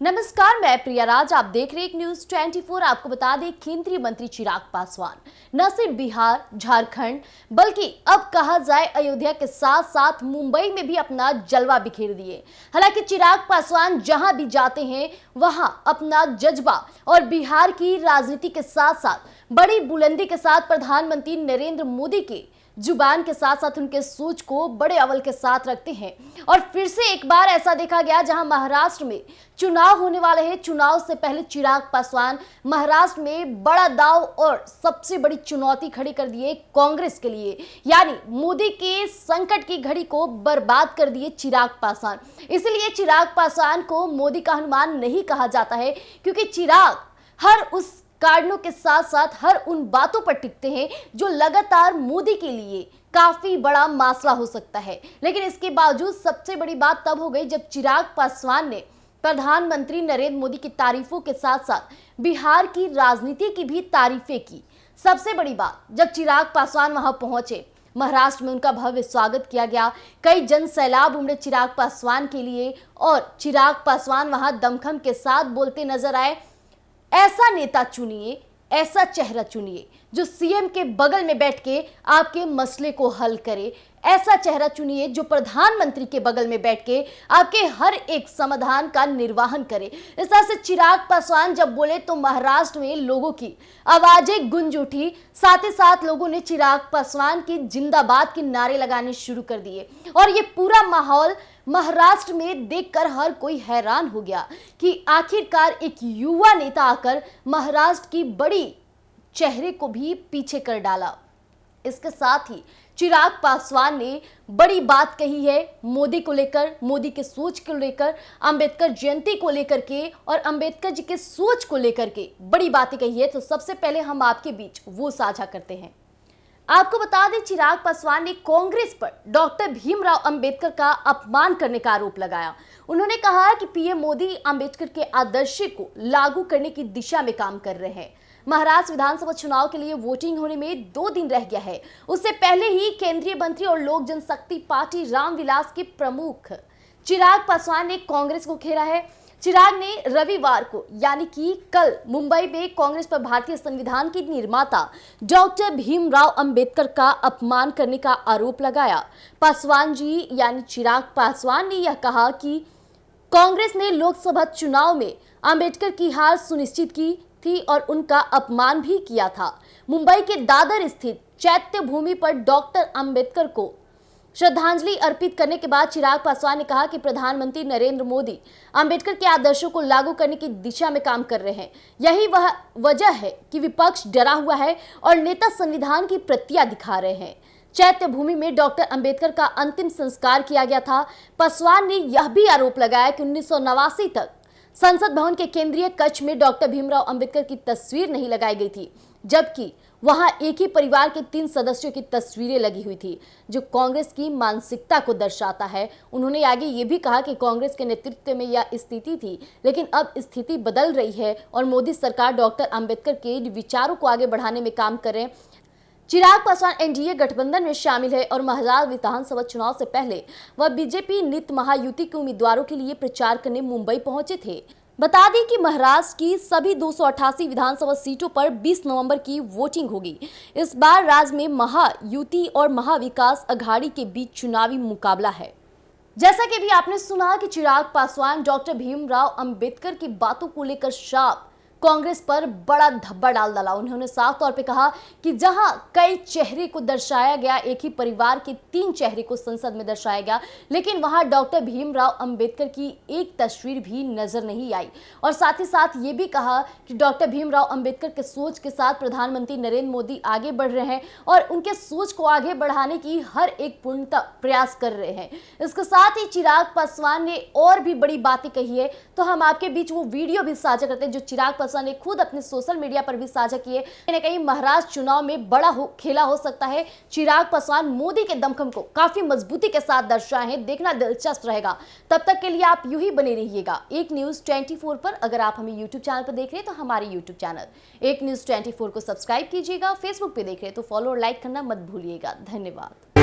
नमस्कार, मैं प्रिया राज। आप देख रहे हैं एक न्यूज 24। आपको बता दें, केंद्रीय मंत्री चिराग पासवान न सिर्फ बिहार, झारखंड, बल्कि अब कहा जाए अयोध्या के साथ साथ मुंबई में भी अपना जलवा बिखेर दिए। हालांकि चिराग पासवान जहां भी जाते हैं वहां अपना जज्बा और बिहार की राजनीति के साथ साथ बड़ी बुलंदी के साथ प्रधानमंत्री नरेंद्र मोदी के जुबान के साथ साथ उनके सोच को बड़े अव्वल के साथ रखते हैं। और फिर से एक बार ऐसा देखा गया जहां महाराष्ट्र में चुनाव होने वाले हैं। चुनाव से पहले चिराग पासवान महाराष्ट्र में बड़ा दाव और सबसे बड़ी चुनौती खड़ी कर दिए कांग्रेस के लिए, यानी मोदी के संकट की घड़ी को बर्बाद कर दिए चिराग पासवान। इसलिए चिराग पासवान को मोदी का हनुमान नहीं कहा जाता है, क्योंकि चिराग हर उस कारणों के साथ साथ हर उन बातों पर टिकते हैं जो लगातार मोदी के लिए काफी बड़ा मसला हो सकता है। लेकिन इसके बावजूद सबसे बड़ी बात तब हो गई जब चिराग पासवान ने प्रधानमंत्री नरेंद्र मोदी की तारीफों के साथ साथ बिहार की राजनीति की भी तारीफें की। सबसे बड़ी बात, जब चिराग पासवान वहां पहुंचे, महाराष्ट्र में उनका भव्य स्वागत किया गया। कई जन सैलाब उमड़े चिराग पासवान के लिए और चिराग पासवान वहां दमखम के साथ बोलते नजर आए, ऐसा नेता चुनिए, ऐसा चेहरा चुनिए जो सीएम के बगल में बैठ के आपके मसले को हल करे। ऐसा चेहरा चुनिए जो प्रधानमंत्री के बगल में बैठ के आपके हर एक समाधान का निर्वहन करे। इस तरह से चिराग पासवान जब बोले तो महाराष्ट्र में लोगों की आवाजें गूंज उठी। साथ ही साथ लोगों ने चिराग पासवान की जिंदाबाद के नारे लगाने शुरू कर दिए। और ये पूरा माहौल महाराष्ट्र में देखकर हर कोई हैरान हो गया कि आखिरकार एक युवा नेता आकर महाराष्ट्र की बड़ी चेहरे को भी पीछे कर डाला। इसके साथ ही चिराग पासवान ने बड़ी बात कही है मोदी को लेकर, मोदी के सोच को लेकर, अंबेडकर जयंती को लेकर के और अंबेडकर जी के सोच को लेकर के बड़ी बातें कही है। तो सबसे पहले हम आपके बीच वो साझा करते हैं। आपको बता दें, चिराग पासवान ने कांग्रेस पर डॉक्टर भीमराव अंबेडकर का अपमान करने का आरोप लगाया। उन्होंने कहा कि पीएम मोदी अंबेडकर के आदर्श को लागू करने की दिशा में काम कर रहे हैं। महाराष्ट्र विधानसभा चुनाव के लिए वोटिंग होने में 2 दिन रह गया है। उससे पहले ही केंद्रीय मंत्री और लोक जनशक्ति पार्टी रामविलास के प्रमुख चिराग पासवान ने कांग्रेस को घेरा है। चिराग ने रविवार को यानी कि कल मुंबई में कांग्रेस पर भारतीय संविधान की निर्माता डॉक्टर भीमराव अंबेडकर का अपमान करने का आरोप लगाया। पासवान जी यानी चिराग पासवान ने यह कहा कि कांग्रेस ने लोकसभा चुनाव में अंबेडकर की हार सुनिश्चित की थी और उनका अपमान भी किया था। मुंबई के दादर स्थित चैत्य भूमि पर डॉक्टर अंबेडकर को श्रद्धांजलि अर्पित करने के बाद चिराग पासवान ने कहा कि प्रधानमंत्री नरेंद्र मोदी अंबेडकर के आदर्शों को लागू करने की दिशा में काम कर रहे हैं। यही वह वजह है कि विपक्ष डरा हुआ है और नेता संविधान की प्रतियां दिखा रहे हैं। चैत्य भूमि में डॉक्टर अंबेडकर का अंतिम संस्कार किया गया था। पासवान ने यह भी आरोप लगाया कि 1989 तक संसद भवन के केंद्रीय कक्ष में डॉक्टर भीमराव अंबेडकर की तस्वीर नहीं लगाई गई थी, जबकि वहां एक ही परिवार के 3 सदस्यों की तस्वीरें लगी हुई थी, जो कांग्रेस की मानसिकता को दर्शाता है। उन्होंने आगे ये भी कहा कि कांग्रेस के नेतृत्व में यह स्थिति थी, लेकिन अब स्थिति बदल रही है और मोदी सरकार डॉक्टर अंबेडकर के विचारों को आगे बढ़ाने में काम कर रहे हैं। चिराग पासवान एनडीए गठबंधन में शामिल है और महाराष्ट्र विधानसभा चुनाव से पहले वह बीजेपी नीत महायुति के उम्मीदवारों के लिए प्रचार करने मुंबई पहुंचे थे। बता दें कि महाराष्ट्र की सभी 288 विधानसभा सीटों पर 20 नवंबर की वोटिंग होगी। इस बार राज्य में महायुति और महाविकास अघाड़ी के बीच चुनावी मुकाबला है। जैसा कि भी आपने सुना कि चिराग पासवान डॉक्टर भीमराव अंबेडकर की बातों को लेकर शाप कांग्रेस पर बड़ा धब्बा डाल डाला। उन्होंने साफ तौर पे कहा कि जहां कई चेहरे को दर्शाया गया, एक ही परिवार के 3 चेहरे को संसद में दर्शाया गया, लेकिन वहां डॉक्टर भीमराव अंबेडकर की एक तस्वीर भी नजर नहीं आई। और साथ ही साथ ये भी कहा कि डॉक्टर भीमराव अंबेडकर के सोच के साथ प्रधानमंत्री नरेंद्र मोदी आगे बढ़ रहे हैं और उनके सोच को आगे बढ़ाने की हर एक पूर्णतः प्रयास कर रहे हैं। इसके साथ ही चिराग पासवान ने और भी बड़ी बातें कही है, तो हम आपके बीच वो वीडियो भी साझा करते हैं जो चिराग पासवान ने खुद अपने सोशल मीडिया पर भी साझा किए। कहीं न कहीं महाराष्ट्र चुनाव में बड़ा खेला हो सकता है। चिराग पासवान मोदी के दमखम को काफी मजबूती के साथ दर्शाए हैं। देखना दिलचस्प रहेगा। तब तक के लिए आप यूं ही बने रहिएगा एक न्यूज 24 पर। अगर आप हमें यूट्यूब चैनल पर देख रहे हैं तो हमारे यूट्यूब चैनल एक न्यूज 24 को सब्सक्राइब कीजिएगा। फेसबुक पे देख रहे हैं तो फॉलो और लाइक करना मत भूलिएगा। धन्यवाद।